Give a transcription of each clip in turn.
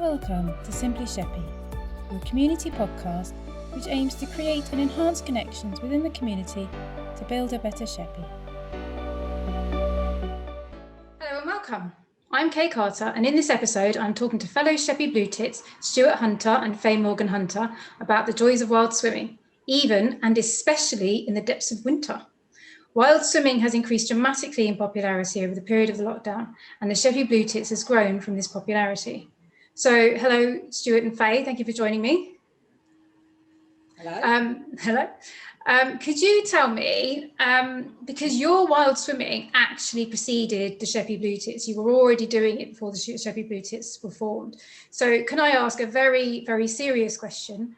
welcome to Simply Sheppey, your community podcast which aims to create and enhance connections within the community to build a better Sheppey. Hello and welcome. I'm Kay Carter, and in this episode I'm talking to fellow Sheppey Blue Tits Stuart Hunter and Faye Morgan Hunter about the joys of wild swimming, even and especially in the depths of winter. Wild swimming has increased dramatically in popularity over the period of the lockdown, and the Sheppey Blue Tits has grown from this popularity. So, hello, Stuart and Faye. Thank you for joining me. Hello. Hello. Could you tell me, because your wild swimming actually preceded the Sheppey Blue Tits, you were already doing it before the Sheppey Blue Tits were formed. So, can I ask a very, very serious question?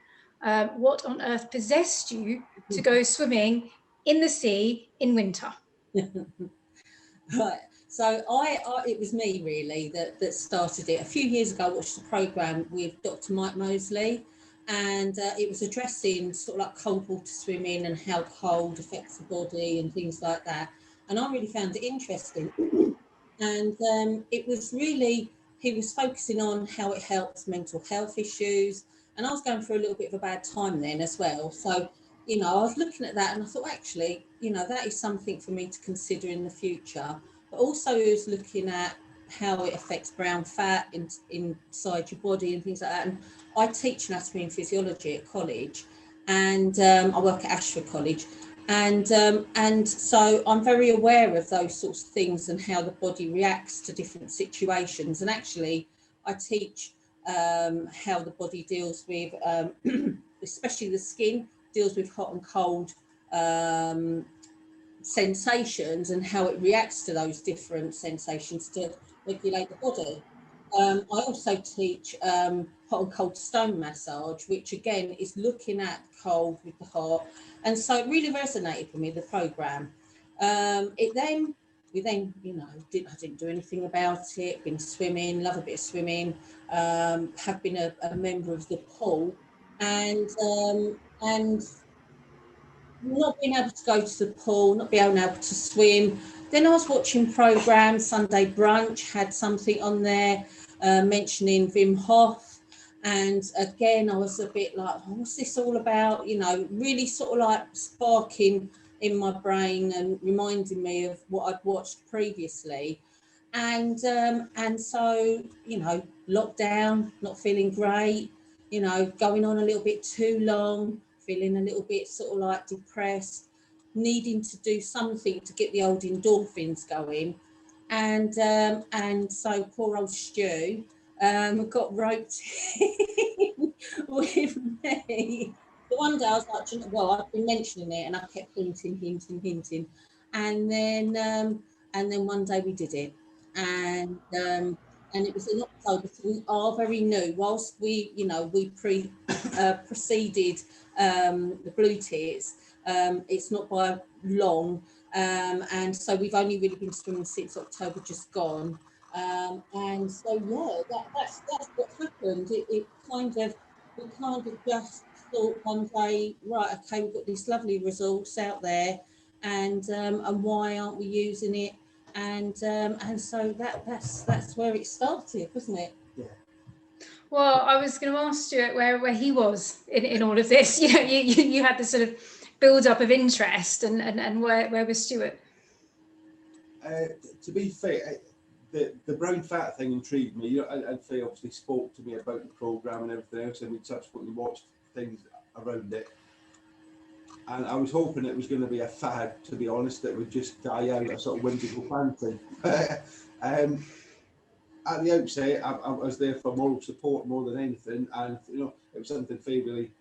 What on earth possessed you to go swimming in the sea in winter? Right. So it was me really that started it. A few years ago, I watched a programme with Dr. Mike Mosley, and it was addressing sort of like cold water swimming and how cold affects the body and things like that. And I really found it interesting. And it was really, he was focusing on how it helps mental health issues. And I was going through a little bit of a bad time then as well. So, you know, I was looking at that and I thought, actually, you know, that is something for me to consider in the future. But also he was looking at how it affects brown fat inside your body and things like that. And I teach anatomy and physiology at college, and I work at Ashford College. And so I'm very aware of those sorts of things and how the body reacts to different situations. And actually, I teach how the body deals with, especially the skin, deals with hot and cold sensations and how it reacts to those different sensations to regulate the body. I also teach hot and cold stone massage, which again is looking at cold with the hot, and so it really resonated with me, the programme. We then, you know, I didn't do anything about it. Been swimming, love a bit of swimming. Have been a member of the pool, and not being able to go to the pool, not being able to swim. Then I was watching programmes. Sunday Brunch had something on there mentioning Wim Hof, and again I was a bit like, oh, what's this all about? You know, really sort of like sparking in my brain and reminding me of what I'd watched previously. And so, you know, lockdown, not feeling great, you know, going on a little bit too long, feeling a little bit sort of like depressed, needing to do something to get the old endorphins going. And so poor old Stu got roped in with me. But one day I was like, well, I've been mentioning it, and I kept hinting. And then one day we did it. And it was in October, so we are very new. Whilst we, you know, we preceded the Blue Tits, it's not by long, and so we've only really been swimming since October just gone. And so yeah, that's what happened. We kind of just thought one day, right, okay, we've got this lovely resource out there, and why aren't we using it? And so that's where it started, wasn't it? Yeah. Well, I was going to ask Stuart where he was in all of this. You know, you had this sort of build up of interest, and where was Stuart? To be fair, the brown fat thing intrigued me. You know, and Faye obviously spoke to me about the programme and everything else, and we subsequently watched things around it. And I was hoping it was going to be a fad, to be honest, that would just die out, a sort of whimsical fancy. At the outset, I was there for moral support more than anything, and you know, it was something Faye really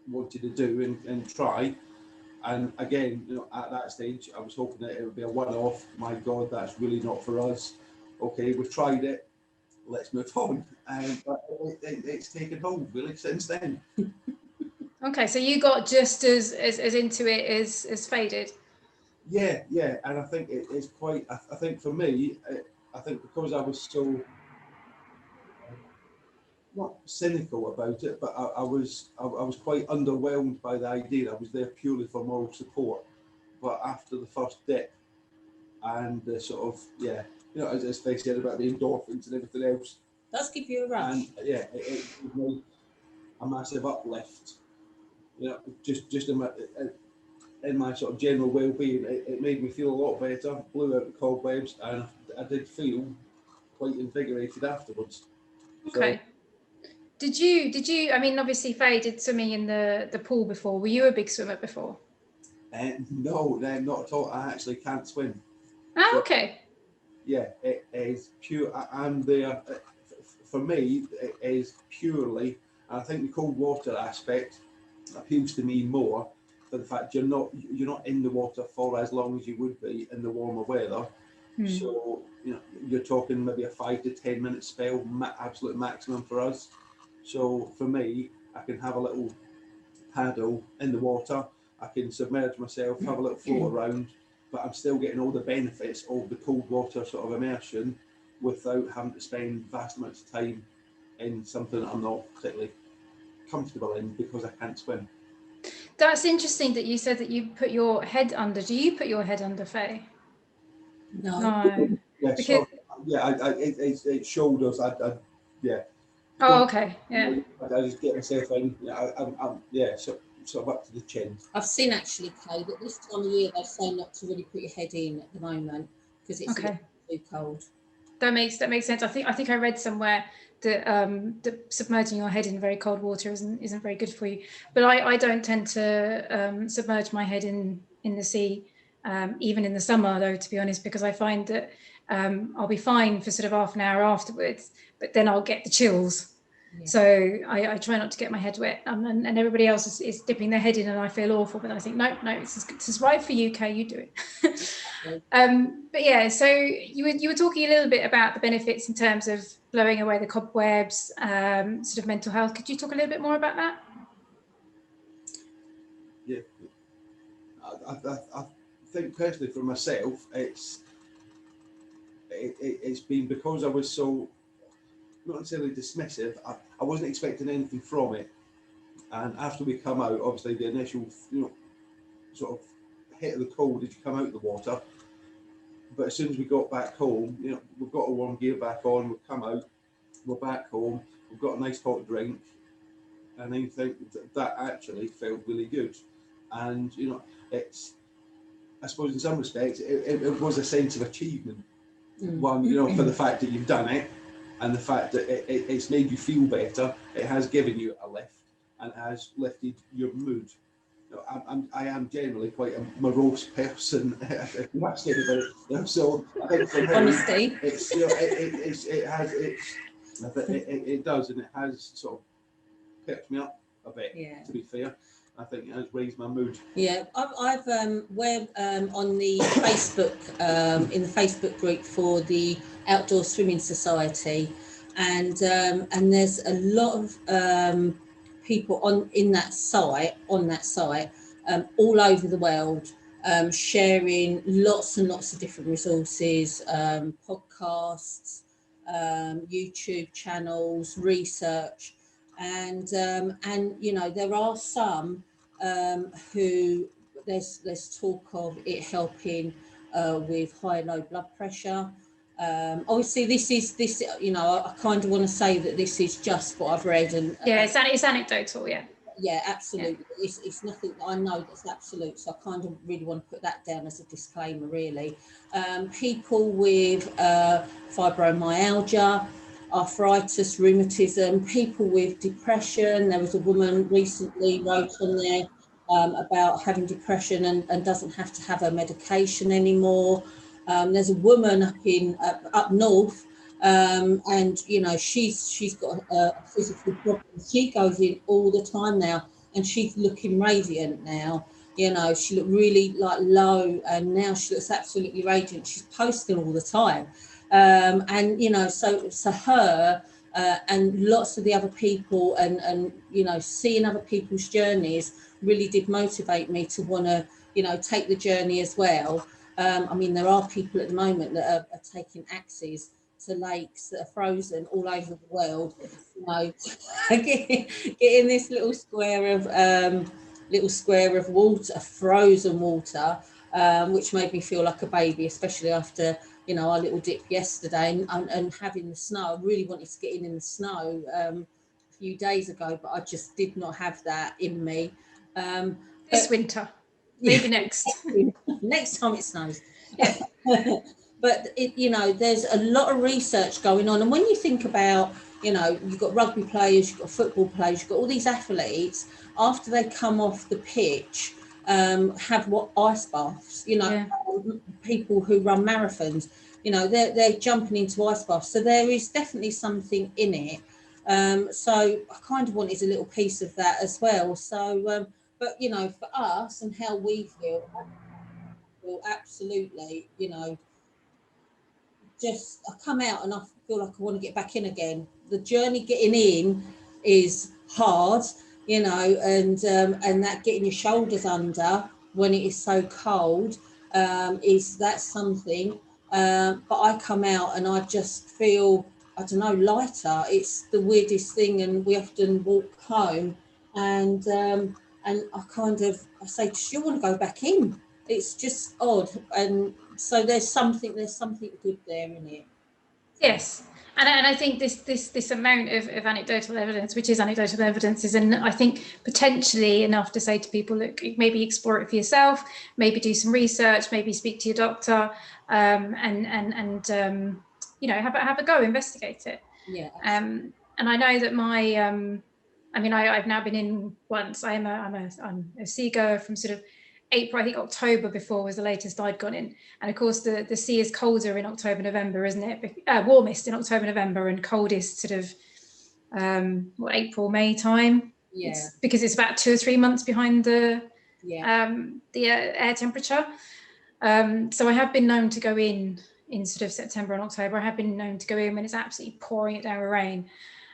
wanted to do and try. And again, you know, at that stage, I was hoping that it would be a one-off. My God, that's really not for us. Okay, we've tried it. Let's move on. But it's taken hold really since then. Okay, so you got just as into it as Faye did. Yeah, and I think it's quite. I think for me, I think because I was so not cynical about it, but I was quite underwhelmed by the idea. I was there purely for moral support, but after the first dip and the sort of, you know, as Faye said about the endorphins and everything else, does give you a rush. And yeah, it gives me a massive uplift. You know, just in my sort of general well-being, it made me feel a lot better, blew out the cobwebs, and I did feel quite invigorated afterwards. Okay. Did you, I mean, obviously Faye did swimming in the pool before. Were you a big swimmer before? No, not at all. I actually can't swim. Oh, So, okay. yeah, it is pure. I'm there. For me, it is purely, and I think the cold water aspect appeals to me more for the fact you're not in the water for as long as you would be in the warmer weather. So you're talking maybe a 5 to 10 minute spell, absolute maximum for us. So for me, I can have a little paddle in the water, I can submerge myself, have a little float around, but I'm still getting all the benefits of the cold water sort of immersion without having to spend vast amounts of time in something that I'm not particularly comfortable in because I can't swim. That's interesting that you said that you put your head under. Do you put your head under, Faye? No. Yeah, Because... it's shoulders. Yeah. Oh, okay. Yeah. I just get myself in. I'm sort of up to the chin. I've seen actually, Kay, that this time of year they say not to really put your head in at the moment because it's okay. too cold. That makes sense. I think I read somewhere that submerging your head in very cold water isn't very good for you. But I don't tend to submerge my head in the sea, even in the summer though, to be honest, because I find that I'll be fine for sort of half an hour afterwards, but then I'll get the chills. Yeah. So I try not to get my head wet, and everybody else is dipping their head in, and I feel awful. But I think no, this is right for you, Kay. You do it. But yeah, so you were talking a little bit about the benefits in terms of blowing away the cobwebs, sort of mental health. Could you talk a little bit more about that? Yeah, I think personally for myself, it's been because I was so not necessarily dismissive. I wasn't expecting anything from it, and after we come out, obviously the initial sort of hit of the cold as you come out of the water. But as soon as we got back home, we've got our warm gear back on, we've come out, we're back home, we've got a nice hot drink, and I think that actually felt really good. And it's, I suppose in some respects it was a sense of achievement. One, for the fact that you've done it, and the fact that it's made you feel better, it has given you a lift and has lifted your mood. I am generally quite a morose person. So I think for me, honesty. It does, and it has sort of picked me up a bit. Yeah. To be fair, I think it has raised my mood. Yeah, I've we're on the Facebook in the Facebook group for the Outdoor Swimming Society, and there's a lot of people on that site all over the world sharing lots and lots of different resources, podcasts, YouTube channels, research, and there are some who there's talk of it helping with high and low blood pressure. Obviously this I kind of want to say that this is just what I've read, and it's anecdotal. Yeah, absolutely. Yeah. It's nothing that I know that's absolute, so I kind of really want to put that down as a disclaimer, really. People with fibromyalgia, arthritis, rheumatism, people with depression. There was a woman recently wrote on there about having depression and doesn't have to have her medication anymore. There's a woman up north, and she's got a physical problem. She goes in all the time now, and she's looking radiant now. She looked really low, and now she looks absolutely radiant. She's posting all the time, so her and lots of the other people, and seeing other people's journeys really did motivate me to want to take the journey as well. There are people at the moment that are taking axes to lakes that are frozen all over the world, getting this little square of water, frozen water, which made me feel like a baby, especially after our little dip yesterday, and having the snow. I really wanted to get in the snow a few days ago, but I just did not have that in me. This winter, maybe next. Next time it snows. Yeah. But there's a lot of research going on, and when you think about, you've got rugby players, you've got football players, you've got all these athletes, after they come off the pitch, have ice baths. Yeah. People who run marathons, they're jumping into ice baths. So there is definitely something in it. So I kind of wanted a little piece of that as well. So, but for us and how we feel absolutely, just I come out and I feel like I want to get back in again. The journey getting in is hard, and that getting your shoulders under when it is so cold, that's something. But I come out and I just feel, I don't know, lighter. It's the weirdest thing, and we often walk home, and I say, do you want to go back in? It's just odd, and so there's something good there in it. Yes, and I think this amount of anecdotal evidence, which is anecdotal evidence, is, and I think potentially enough to say to people, look, maybe explore it for yourself, maybe do some research, maybe speak to your doctor, and have a go, investigate it. Yeah. And I know that I've now been in once. I'm a seagoer from sort of April, I think October before was the latest I'd gone in. And of course the sea is colder in October, November, isn't it? Warmest in October, November, and coldest sort of April, May time. Yeah. Because it's about 2 or 3 months behind the air temperature. So I have been known to go in sort of September and October. I have been known to go in when it's absolutely pouring it down with rain.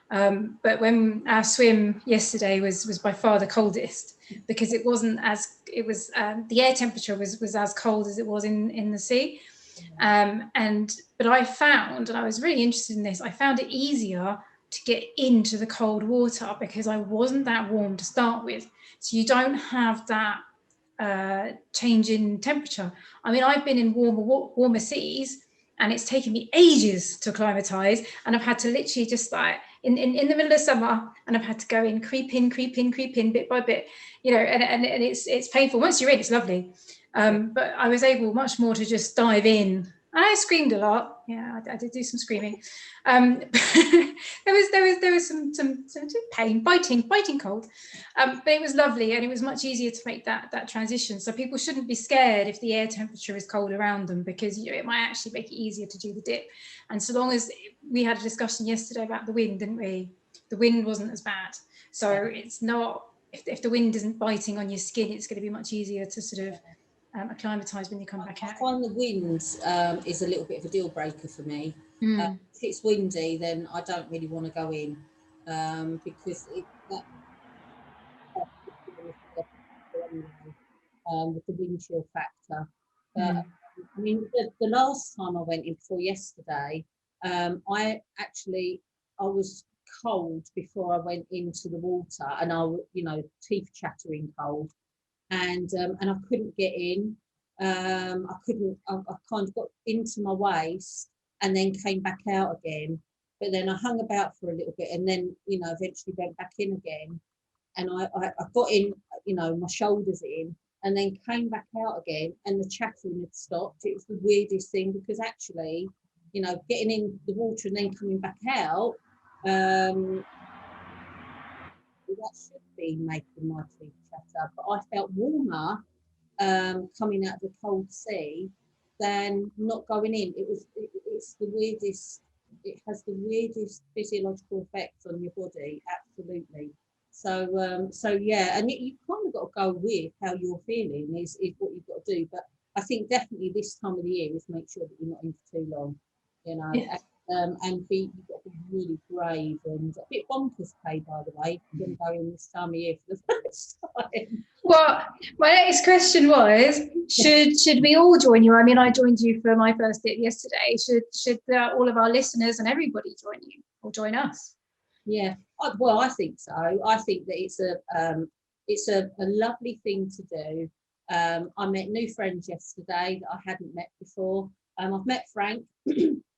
But when our swim yesterday was by far the coldest, because it wasn't the air temperature was as cold as it was in the sea. But I found, and I was really interested in this, I found it easier to get into the cold water because I wasn't that warm to start with. So you don't have that change in temperature. I mean, I've been in warmer seas, and it's taken me ages to acclimatise, and I've had to literally just like in the middle of summer, and I've had to go in, creep in bit by bit, and it's painful. Once you're in, it's lovely, but I was able much more to just dive in. And I screamed a lot. Yeah, I did do some screaming. There was some pain, biting cold, but it was lovely, and it was much easier to make that transition. So people shouldn't be scared if the air temperature is cold around them, because it might actually make it easier to do the dip. And so long as we had a discussion yesterday about the wind, didn't we? The wind wasn't as bad, so it's not. If the wind isn't biting on your skin, it's going to be much easier to sort of acclimatise when you come back out. I find the wind is a little bit of a deal breaker for me. If it's windy, then I don't really want to go in, because with the wind chill factor. I mean, the last time I went in before yesterday, I was cold before I went into the water, and teeth chattering cold, and I couldn't get in. I kind of got into my waist and then came back out again. But then I hung about for a little bit, and then eventually went back in again. And I got in, my shoulders in, and then came back out again, and the chattering had stopped. It was the weirdest thing, because actually, getting in the water and then coming back out, that should be making my teeth chatter. But I felt warmer coming out of the cold sea than not going in. It's the weirdest. It has the weirdest physiological effects on your body. Absolutely. So yeah, and you kind of got to go with how you're feeling is what you've got to do. But I think definitely this time of the year is make sure that you're not in for too long, Yeah. and you've got to be really brave, and a bit bonkers pay, by the way, if you're going to go in this time of year for the first time. Well, my next question was, should we all join you? I mean, I joined you for my first dip yesterday. Should all of our listeners and everybody join you or join us? Yeah, well, I think so. I think that it's a lovely thing to do. I met new friends yesterday that I hadn't met before. I've met Frank.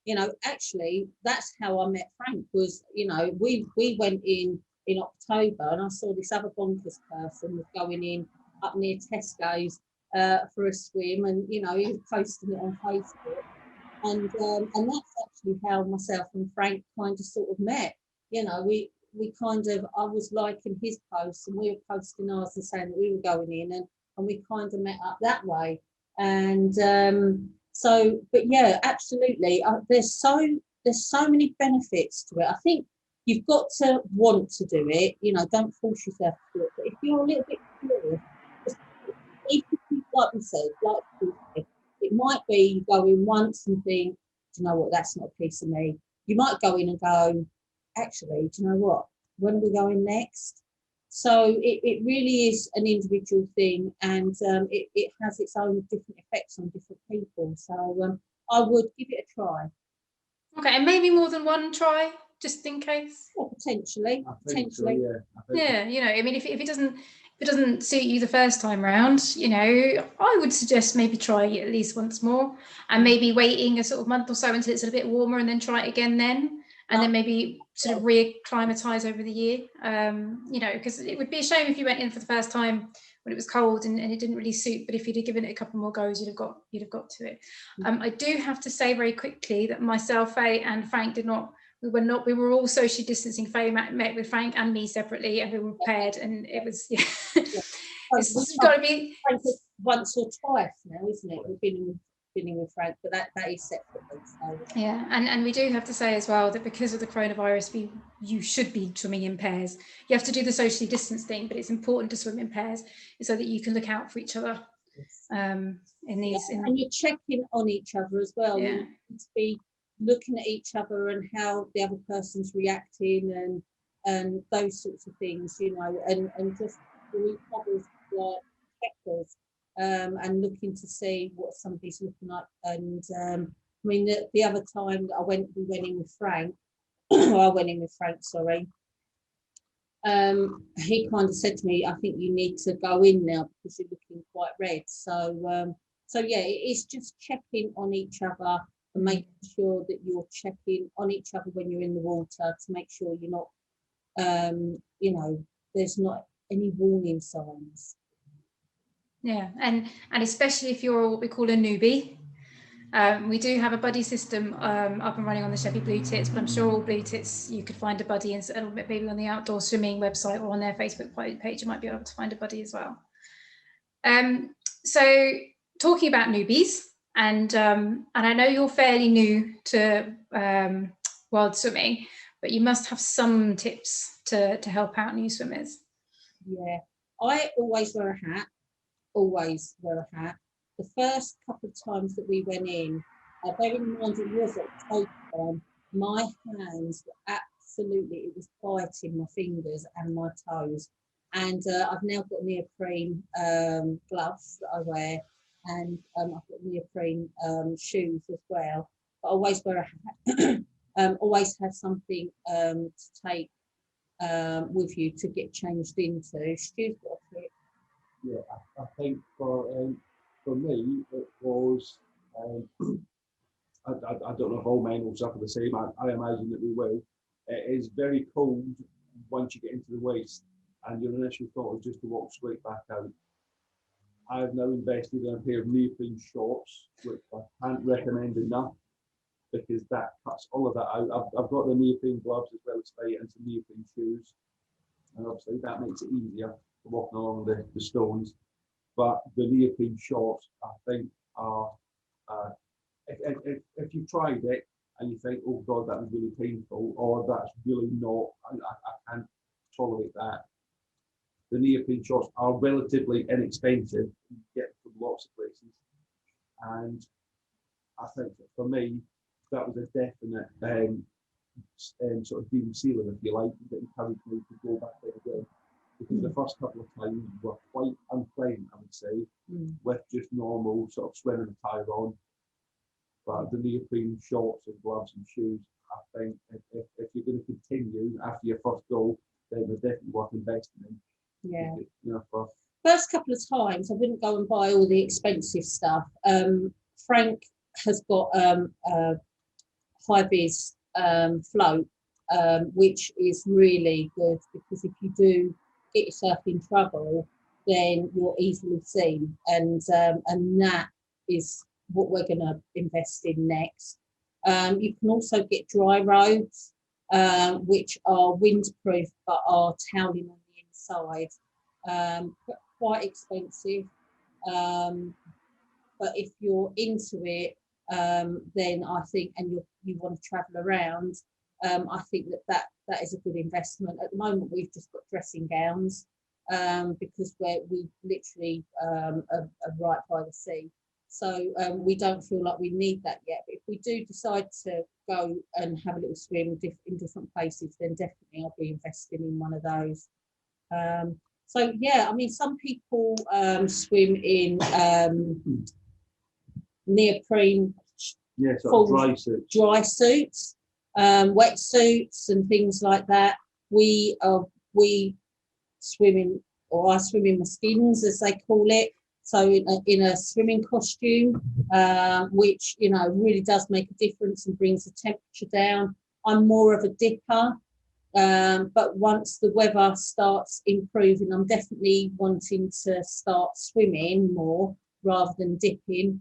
You know, actually, that's how I met Frank. Was, you know, we went in October, and I saw this other bonkers person was going in up near Tesco's for a swim, and you know, he was posting it on Facebook, and that's actually how myself and Frank kind of sort of met. You know, we kind of, I was liking his posts, and we were posting ours and saying that we were going in, and we kind of met up that way. And so, but yeah, absolutely. There's so many benefits to it. I think you've got to want to do it. You know, don't force yourself to do it. But if you're a little bit curious, even if you, like we said, it might be you go in once and think, do you know what, that's not a piece of me. You might go in and go, actually, do you know what? When are we going next? So it really is an individual thing, and it has its own different effects on different people. So I would give it a try. Okay, and maybe more than one try, just in case. Well, potentially. So, yeah. Yeah, you know, I mean, if it doesn't suit you the first time round, you know, I would suggest maybe try it at least once more, and maybe waiting a sort of month or so until it's a bit warmer, and then try it again then. And then maybe sort of reacclimatise over the year, you know, because it would be a shame if you went in for the first time when it was cold and it didn't really suit. But if you'd have given it a couple more goes, you'd have got to it. I do have to say very quickly that myself, Faye, and Frank we were all socially distancing. Faye met with Frank and me separately, and we were paired, and it was it's got to be once or twice now, isn't it? We've been with Frank, but that is separately. So. Yeah, and we do have to say as well that because of the coronavirus, you should be swimming in pairs. You have to do the socially distanced thing, but it's important to swim in pairs so that you can look out for each other. And you're checking on each other as well. Yeah. You need to be looking at each other and how the other person's reacting and those sorts of things, you know, and just for each other's checkers. And looking to see what somebody's looking like. And I mean, the other time that we went in with Frank, I went in with Frank, sorry. He kind of said to me, I think you need to go in now because you're looking quite red. So yeah, it's just checking on each other and making sure that you're checking on each other when you're in the water to make sure you're not, you know, there's not any warning signs. Yeah, and especially if you're what we call a newbie. We do have a buddy system up and running on the Sheppey Blue Tits, but I'm sure all Blue Tits you could find a buddy, and maybe on the outdoor swimming website or on their Facebook page you might be able to find a buddy as well. So talking about newbies, and I know you're fairly new to wild swimming, but you must have some tips to help out new swimmers. Yeah, I always wear a hat. Always wear a hat. The first couple of times that we went in, bearing in mind it was October time, my hands were absolutely, it was biting my fingers and my toes. And I've now got neoprene gloves that I wear, and I've got neoprene shoes as well. But I always wear a hat. Always have something to take with you to get changed into. Stu's got a tip. Yeah, I think for me it was. I don't know if all men will suffer the same. I imagine that we will. It is very cold once you get into the waist, and your initial thought is just to walk straight back out. I've now invested in a pair of neoprene shorts, which I can't recommend enough because that cuts all of that out. I've got the neoprene gloves as well as tight and some neoprene shoes, and obviously that makes it easier walking along the stones. But the neoprene shorts, I think, are if you've tried it and you think, oh God, that was really painful, or that's really not, I can't tolerate that. The neoprene shorts are relatively inexpensive. You get them from lots of places, and I think that for me, that was a definite sort of deal sealer, if you like, that encouraged me to go back there again. Because the first couple of times were quite unpleasant, I would say, with just normal sort of swimming attire on. But the neoprene shorts and gloves and shoes, I think if you're going to continue after your first go, then they're definitely worth investing in. Yeah. You know, first couple of times, I wouldn't go and buy all the expensive stuff. Frank has got a high-vis float, which is really good, because if you do get yourself in trouble, then you're easily seen, and that is what we're going to invest in next. You can also get dry robes, which are windproof but are toweling on the inside. Quite expensive, but if you're into it, then I think, and you want to travel around, I think that is a good investment. At the moment, we've just got dressing gowns, because we literally are right by the sea. So we don't feel like we need that yet. But if we do decide to go and have a little swim in different places, then definitely I'll be investing in one of those. So yeah, I mean, some people swim in neoprene, dry suits, wetsuits and things like that. We swim in, or I swim in my skins, as they call it. So in a swimming costume, which, you know, really does make a difference and brings the temperature down. I'm more of a dipper, but once the weather starts improving, I'm definitely wanting to start swimming more rather than dipping.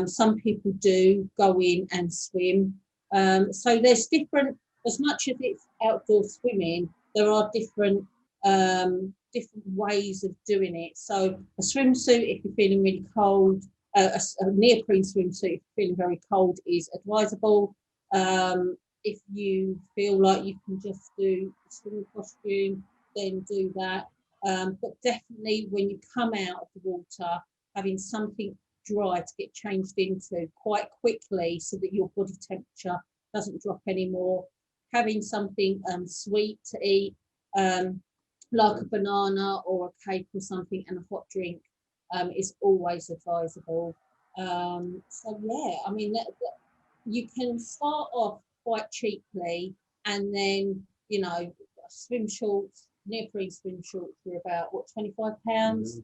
Some people do go in and swim. So there's different, as much as it's outdoor swimming, there are different ways of doing it. So a swimsuit, if you're feeling really cold, a neoprene swimsuit, if you're feeling very cold, is advisable. If you feel like you can just do a swimming costume, then do that. But definitely when you come out of the water, having something dry to get changed into quite quickly so that your body temperature doesn't drop anymore. Having something sweet to eat, like a banana or a cake or something, and a hot drink is always advisable. So yeah, I mean, you can start off quite cheaply, and then, you know, swim shorts, neoprene swim shorts are about, what, £25?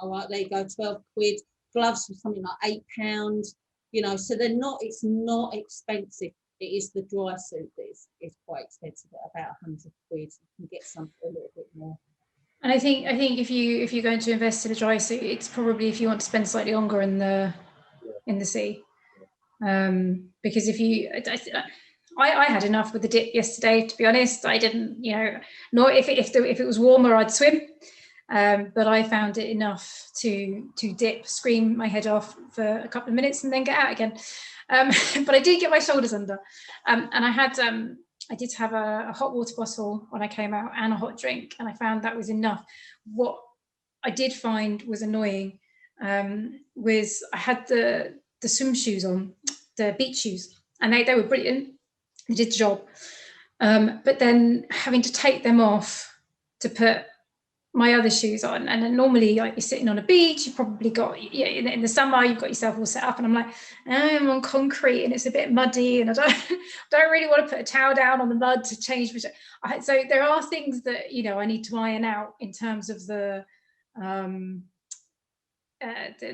All right, there you go, 12 quid. Gloves for something like £8, you know, so it's not expensive. It is the dry suit that is quite expensive, at about 100 quid. You can get something a little bit more. And I think if you're going to invest in a dry suit, it's probably if you want to spend slightly longer in the sea, because if you, I had enough with the dip yesterday. To be honest, I didn't, you know, nor if it was warmer, I'd swim. But I found it enough to dip, scream my head off for a couple of minutes, and then get out again. But I did get my shoulders under, and I did have a hot water bottle when I came out and a hot drink, and I found that was enough. What I did find was annoying was I had the swim shoes on, the beach shoes, and they were brilliant. They did the job, but then having to take them off to put my other shoes on, and then normally, like, you're sitting on a beach, you've probably got, in the summer, you've got yourself all set up, and I'm like, I'm on concrete and it's a bit muddy, and I don't really want to put a towel down on the mud to change. So there are things that, you know, I need to iron out in terms of the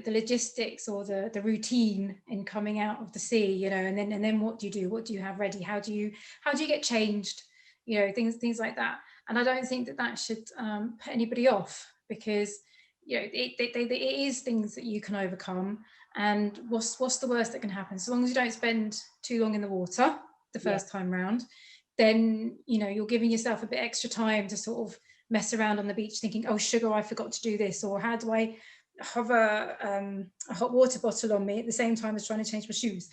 logistics or the routine in coming out of the sea, you know, and then what do you do? What do you have ready? How do you get changed? You know, things like that. And I don't think that should put anybody off, because, you know, it is things that you can overcome. And what's the worst that can happen? So long as you don't spend too long in the water the first time round, then, you know, you're giving yourself a bit extra time to sort of mess around on the beach thinking, oh, sugar, I forgot to do this, or how do I have a hot water bottle on me at the same time as trying to change my shoes.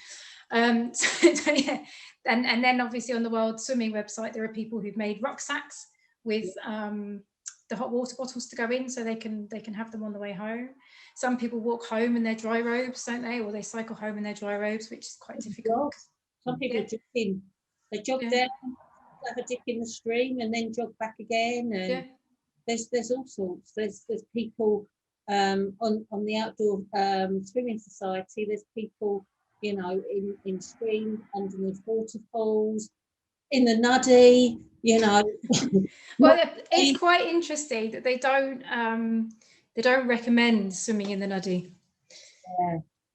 So yeah, and then obviously on the World Swimming website, there are people who've made rucksacks with the hot water bottles to go in, so they can have them on the way home. Some people walk home in their dry robes, don't they? Or they cycle home in their dry robes, which is quite difficult. Some people they jog down, have a dip in the stream, and then jog back again. And there's all sorts. There's people on the Outdoor Swimming Society. There's people, you know, in stream, underneath waterfalls, in the nuddy, you know. Well, it's quite interesting that they don't recommend swimming in the nuddy.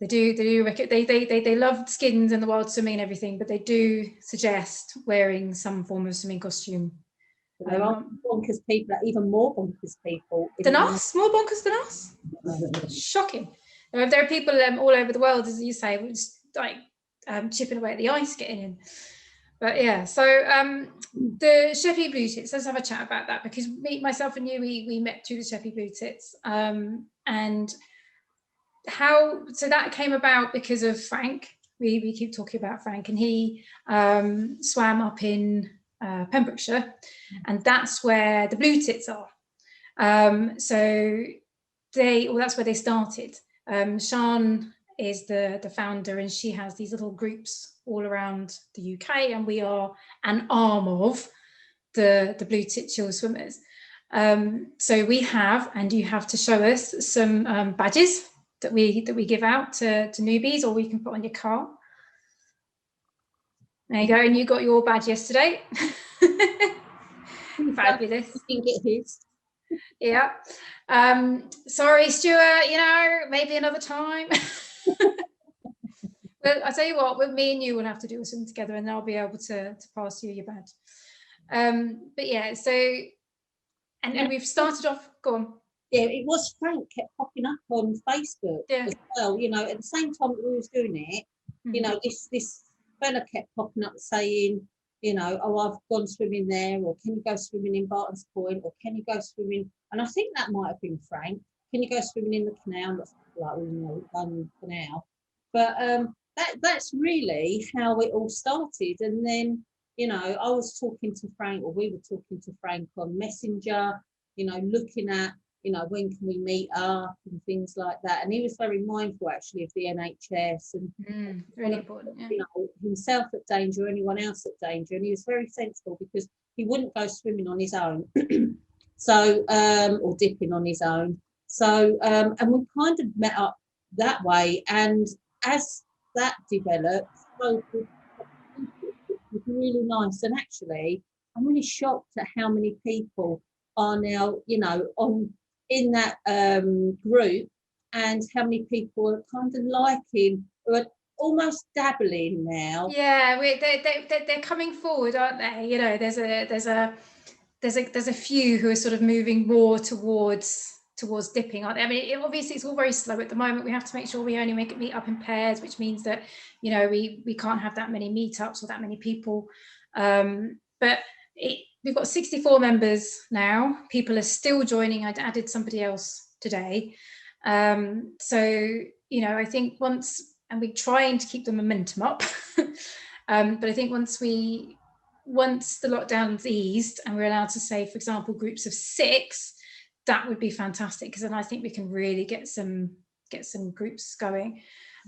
They love skins and the wild swimming and everything, but they do suggest wearing some form of swimming costume. There are bonkers people, even more bonkers people. Than us? More bonkers than us? Shocking. There are people all over the world, as you say, which like chipping away at the ice getting in. But yeah, so the Sheppey Blue Tits, let's have a chat about that, because myself and you, we met through the Sheppey Blue Tits. And so that came about because of Frank. We keep talking about Frank, and he swam up in Pembrokeshire, and that's where the Blue Tits are. So that's where they started. Sian is the founder, and she has these little groups all around the UK, and we are an arm of the Blue Tit Chill Swimmers. So we have, and you have to show us some badges that we give out to newbies, or we can put on your car. There you go, and you got your badge yesterday. Fabulous. You can get his. Yeah. Sorry, Stuart, maybe another time. Well, I'll tell you what, with me and you will have to do something together, and I'll be able to pass you your badge. But yeah, so, and we've started off, go on. Yeah, it was Frank kept popping up on Facebook as well, at the same time that we was doing it, this fella kept popping up saying, oh, I've gone swimming there, or can you go swimming in Barton's Point, or can you go swimming, and I think that might have been Frank, can you go swimming in the canal, that's like, done canal, but that's really how it all started. And then, I was talking to Frank, or we were talking to Frank on Messenger, looking at, when can we meet up and things like that. And he was very mindful actually of the NHS and really important, himself at danger, anyone else at danger. And he was very sensible, because he wouldn't go swimming on his own. So, or dipping on his own. So, and we kind of met up that way. And as that developed, so it was really nice. And actually, I'm really shocked at how many people are now, in that group, and how many people are kind of liking, or almost dabbling now. Yeah, they're coming forward, aren't they? There's a few who are sort of moving more towards dipping, aren't they? I mean, obviously it's all very slow at the moment. We have to make sure we only meet up in pairs, which means that we can't have that many meetups or that many people. But we've got 64 members now. People are still joining. I added somebody else today. So I think and we're trying to keep the momentum up. But I think once the lockdown's eased and we're allowed to say, for example, groups of 6, that would be fantastic, because then I think we can really get some groups going.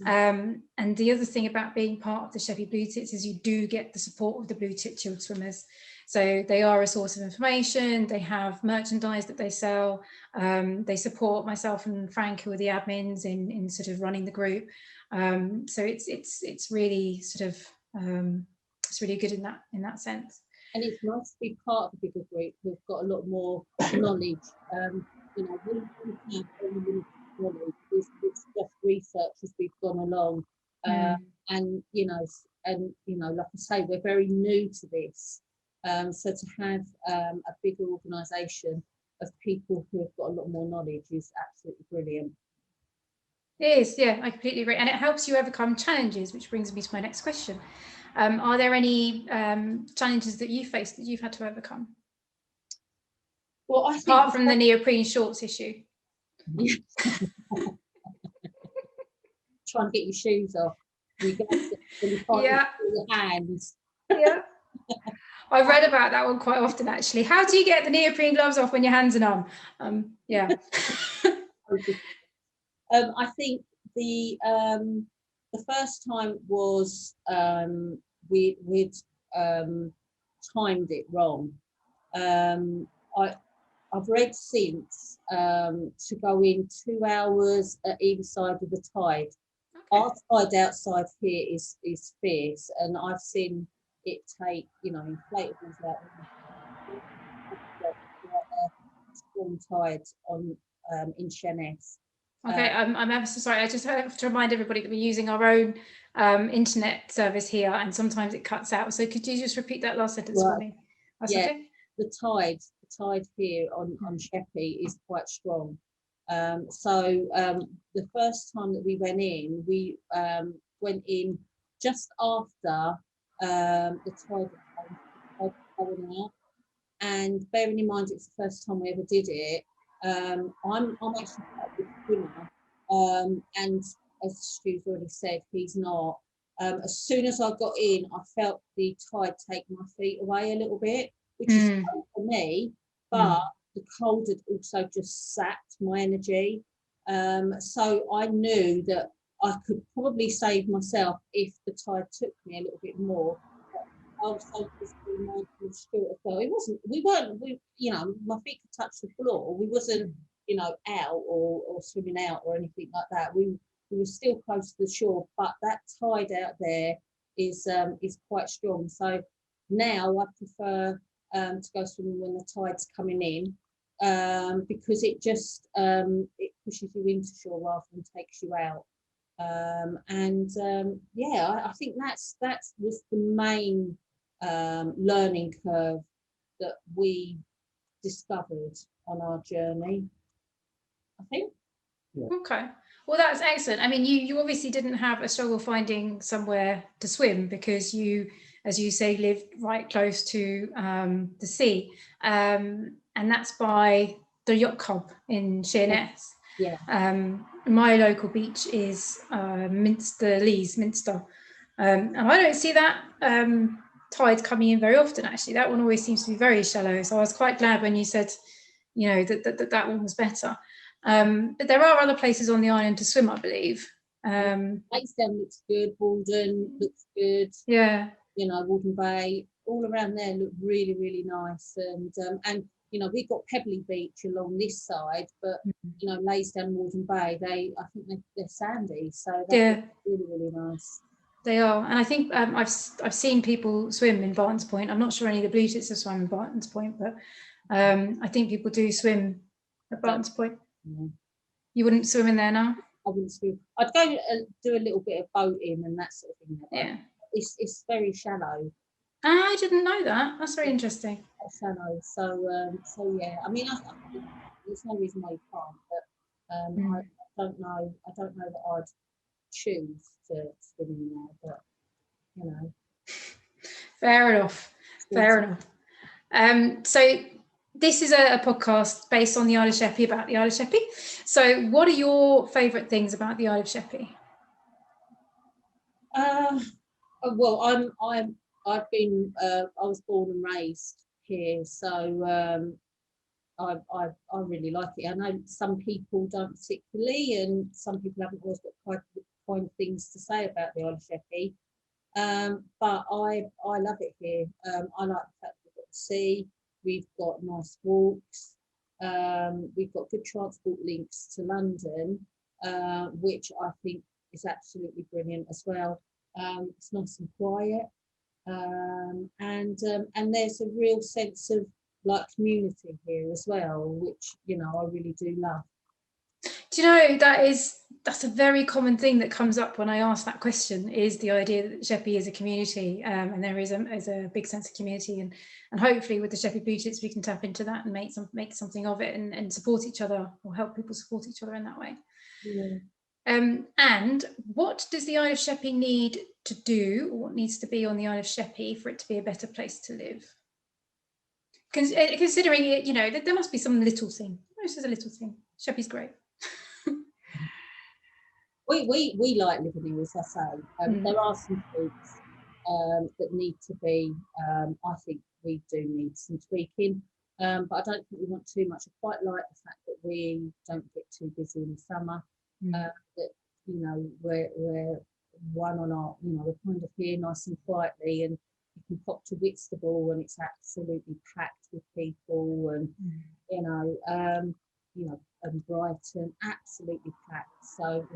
And the other thing about being part of the Sheppey Blue Tits is you do get the support of the Blue Tit Chilled Swimmers. So they are a source of information. They have merchandise that they sell. They support myself and Frank, who are the admins, in sort of running the group. So it's really sort of it's really good in that sense. And it's nice to be part of a bigger group who've got a lot more knowledge. We have knowledge. It's just research as we've gone along. And like I say, we're very new to this. So to have a bigger organisation of people who have got a lot more knowledge is absolutely brilliant. It is, yeah, I completely agree. And it helps you overcome challenges, which brings me to my next question. Are there any challenges that you faced that you've had to overcome? Well, I think apart from the neoprene shorts issue. Try and get your shoes off. You can't yeah. your hands. Yeah. I've read about that one quite often, actually. How do you get the neoprene gloves off when your hands are numb? Yeah. I think the first time was we'd timed it wrong. I've read since to go in 2 hours at either side of the tide. Okay. Our tide outside here is fierce, and I've seen it take, inflatables out strong tide on in Sheppey. Okay, I'm ever so sorry. I just have to remind everybody that we're using our own internet service here, and sometimes it cuts out. So could you just repeat that last sentence for me? That's Yeah. okay. The tide here on Sheppey is quite strong. So the first time that we went in just after the tide was going out. And bearing in mind it's the first time we ever did it, I'm actually quite a good swimmer, and as Stu's already said, he's not. As soon as I got in, I felt the tide take my feet away a little bit, which is fun for me, but the cold had also just sapped my energy. So I knew that I could probably save myself if the tide took me a little bit more. I was so physically mindful of Stuart as well. We weren't, my feet could touch the floor. We wasn't, out or swimming out or anything like that. We were still close to the shore, but that tide out there is quite strong. So now I prefer to go swimming when the tide's coming in, because it just it pushes you into shore rather than takes you out. I think that was the main learning curve that we discovered on our journey, I think. Okay. Well, that's excellent. I mean, you obviously didn't have a struggle finding somewhere to swim because you, as you say, live right close to the sea, and that's by the yacht club in Sheerness. Yeah. My local beach is Minster, and I don't see that tide coming in very often. Actually, that one always seems to be very shallow. So I was quite glad when you said, that one was better. But there are other places on the island to swim, I believe. Lakestown looks good, Walden looks good. Yeah. Walden Bay, all around there look really, really nice. And we've got Pebbly Beach along this side, but Lakestown, Walden Bay, I think they're sandy, so that's really, really nice. They are, and I think I've seen people swim in Barton's Point. I'm not sure any of the blue tits have swum in Barton's Point, but I think people do swim at Barton's Point. Yeah. You wouldn't swim in there now? I wouldn't swim. I'd go do a little bit of boating and that sort of thing. Yeah. It's very shallow. I didn't know that. That's very interesting. Shallow. So yeah. I mean, there's no reason why you can't, but I don't know. I don't know that I'd choose to swim in there, but Fair enough. So this is a podcast based on the Isle of Sheppey, about the Isle of Sheppey. So what are your favourite things about the Isle of Sheppey? Well, I've been I was born and raised here, so I really like it. I know some people don't particularly, and some people haven't always got quite kind of things to say about the Isle of Sheppey. But I love it here. I like the fact we've got the sea, we've got nice walks, we've got good transport links to London, which I think is absolutely brilliant as well. It's nice and quiet, and there's a real sense of community here as well, which I really do love. Do you know, that's a very common thing that comes up when I ask that question, is the idea that Sheppey is a community, and there is a big sense of community, and hopefully with the Sheppey Blue Tits we can tap into that and make something of it, and support each other, or help people support each other in that way. Yeah. And what does the Isle of Sheppey need to do, or what needs to be on the Isle of Sheppey for it to be a better place to live? Considering it, there must be some little thing. This is a little thing. Sheppey's great. We like living here, as I say. There are some things that need to be, I think we do need some tweaking, but I don't think we want too much. I quite like the fact that we don't get too busy in the summer, that we're one on our, we're kind of here nice and quietly, and you can pop to Whitstable and it's absolutely packed with people, and and Brighton absolutely packed. So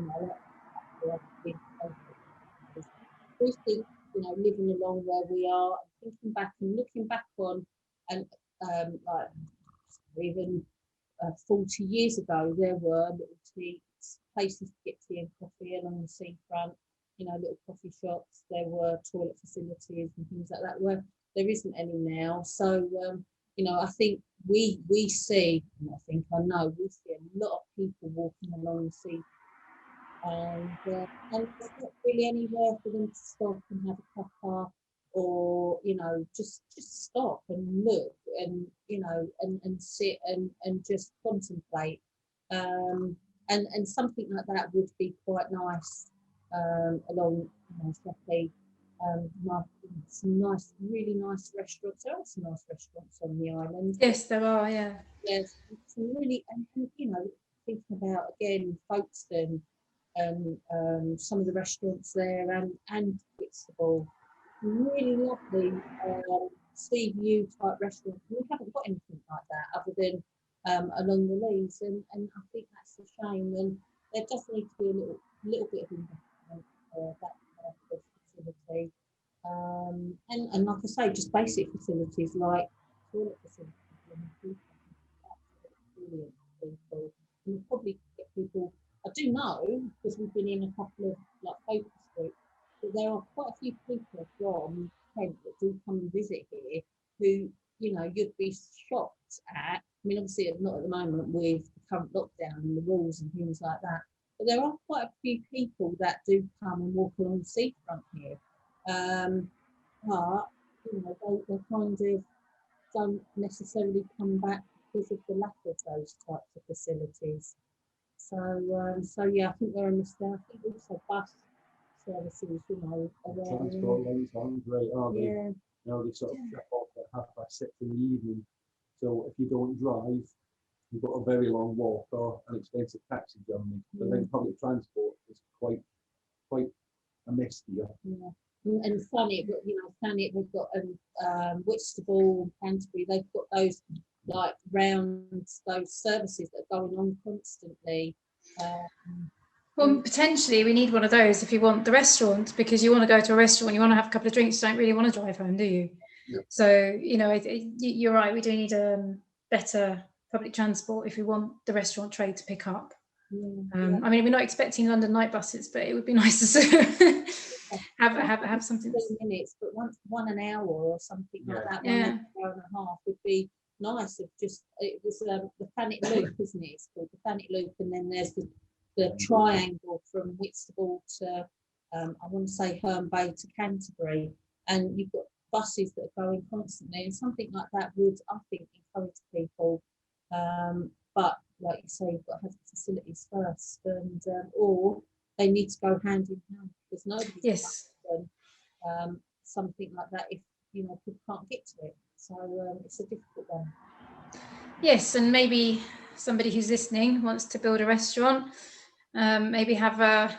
we think living along where we are, thinking back and looking back on, and even 40 years ago there were little teats places to get tea and coffee along the seafront, you know, little coffee shops. There were toilet facilities and things like that. Where there isn't any now. So you know, I think we see, I know we see a lot of people walking along the sea, and there's not really anywhere for them to stop and have a cuppa, or you know, just stop and look, and you know, and sit and just contemplate, and something like that would be quite nice, along, you know, Sheppey. Some nice, really nice restaurants. There are some nice restaurants on the island. Yes, there are. Yeah. Yes, some really, and you know, thinking about again Folkestone, some of the restaurants there, and Whitstable, really lovely sea view type restaurants. We haven't got anything like that other than along the Leas, and I think that's a shame. And there does need to be a little bit of investment for that type of facility. And like I say, just basic facilities like toilet facilities. Brilliant people. And you probably get people. I do know, because we've been in a couple of like focus groups, that there are quite a few people from Kent that do come and visit here who, you know, you'd be shocked at. I mean, obviously not at the moment with the current lockdown and the rules and things like that, but there are quite a few people that do come and walk along the seafront here. But you know, they kind of don't necessarily come back because of the lack of those types of facilities. So yeah, I think they're a mistake. I think also bus services, you know, Transport lines aren't great, are they? yeah, You know, they sort of shut off at 6:30 in the evening. So if you don't drive, you've got a very long walk or an expensive taxi journey. But then public transport is quite a mess here. yeah. And Thanet, you know, Thanet, they've got Whitstable, Canterbury, they've got those like rounds, those services that are going on constantly. Well, potentially we need one of those if you want the restaurant, because you want to go to a restaurant, you want to have a couple of drinks, you don't really want to drive home, do you? Yeah. So, you know, you're right, we do need better public transport if we want the restaurant trade to pick up. Yeah. I mean, we're not expecting London night buses, but it would be nice to sort of have something. 15 minutes, but one an hour or something like that, Yeah. 1 hour and a half would be nice. Of just, it was the Thanet Loop, isn't it? It's called the Thanet Loop, and then there's the triangle from Whitstable to I want to say Herne Bay to Canterbury, and you've got buses that are going constantly, and something like that would, I think, encourage people. But like you say, you've got to have the facilities first, and or they need to go hand in hand, because nobody's Yes. done something like that if, you know, people can't get to it. So it's a difficult one. Yes, and maybe somebody who's listening wants to build a restaurant, maybe have a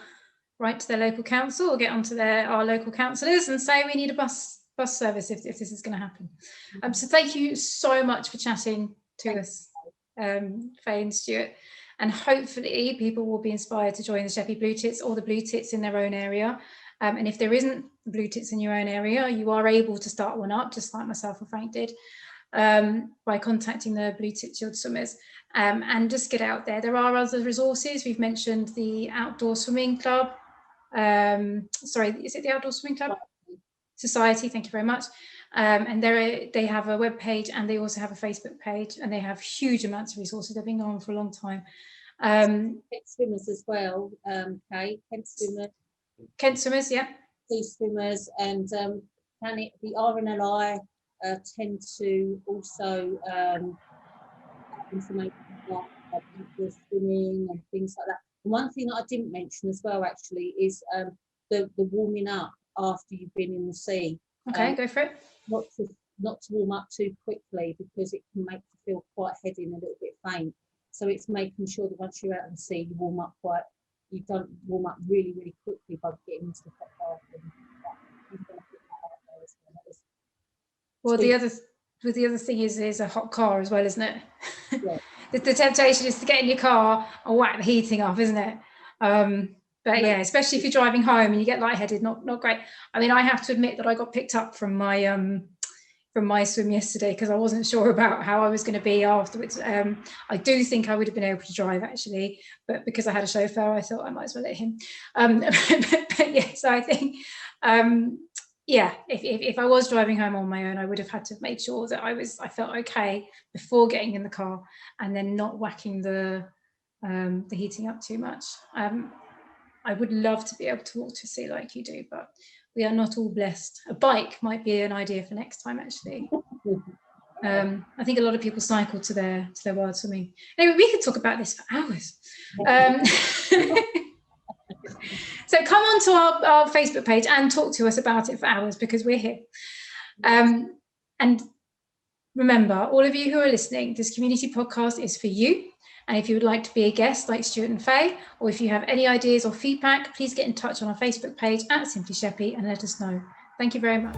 write to their local council or get onto our local councillors and say we need a bus service if this is going to happen. So thank you so much for chatting to us, Faye and Stuart, and hopefully people will be inspired to join the Sheppey Blue Tits or the Blue Tits in their own area. And if there isn't Blue Tits in your own area, you are able to start one up, just like myself and Frank did, by contacting the Blue Tits Yacht Swimmers, and just get out there. There are other resources. We've mentioned the Outdoor Swimming Club. Sorry, is it the Outdoor Swimming Club? Society, thank you very much. And they have a web page, and they also have a Facebook page, and they have huge amounts of resources. They've been going on for a long time. Kent Swimmers as well, Kate. Kent Swimmers, yeah. Sea Swimmers, and the RNLI tend to also information about swimming and things like that. And one thing that I didn't mention as well, actually, is the warming up after you've been in the sea. Okay, go for it. Not to warm up too quickly, because it can make you feel quite heady and a little bit faint. So it's making sure that once you're out in the sea, you don't warm up really, really quickly by getting into the hot bath. Well, the other thing is a hot car as well, isn't it? Yeah. The temptation is to get in your car and whack the heating up, isn't it? But yeah, especially if you're driving home and you get lightheaded, not great. I mean, I have to admit that I got picked up from my from my swim yesterday because I wasn't sure about how I was going to be afterwards. I do think I would have been able to drive actually, but because I had a chauffeur, I thought I might as well let him. But yeah, so I think, if I was driving home on my own, I would have had to make sure that I felt okay before getting in the car, and then not whacking the heating up too much. I would love to be able to walk to sea like you do, but we are not all blessed. A bike might be an idea for next time, actually. I think a lot of people cycle to their wild swimming. Anyway, we could talk about this for hours. So come on to our Facebook page and talk to us about it for hours, because we're here. And remember, all of you who are listening, this community podcast is for you. And if you would like to be a guest like Stuart and Faye, or if you have any ideas or feedback, please get in touch on our Facebook page @Simply Sheppey and let us know. Thank you very much.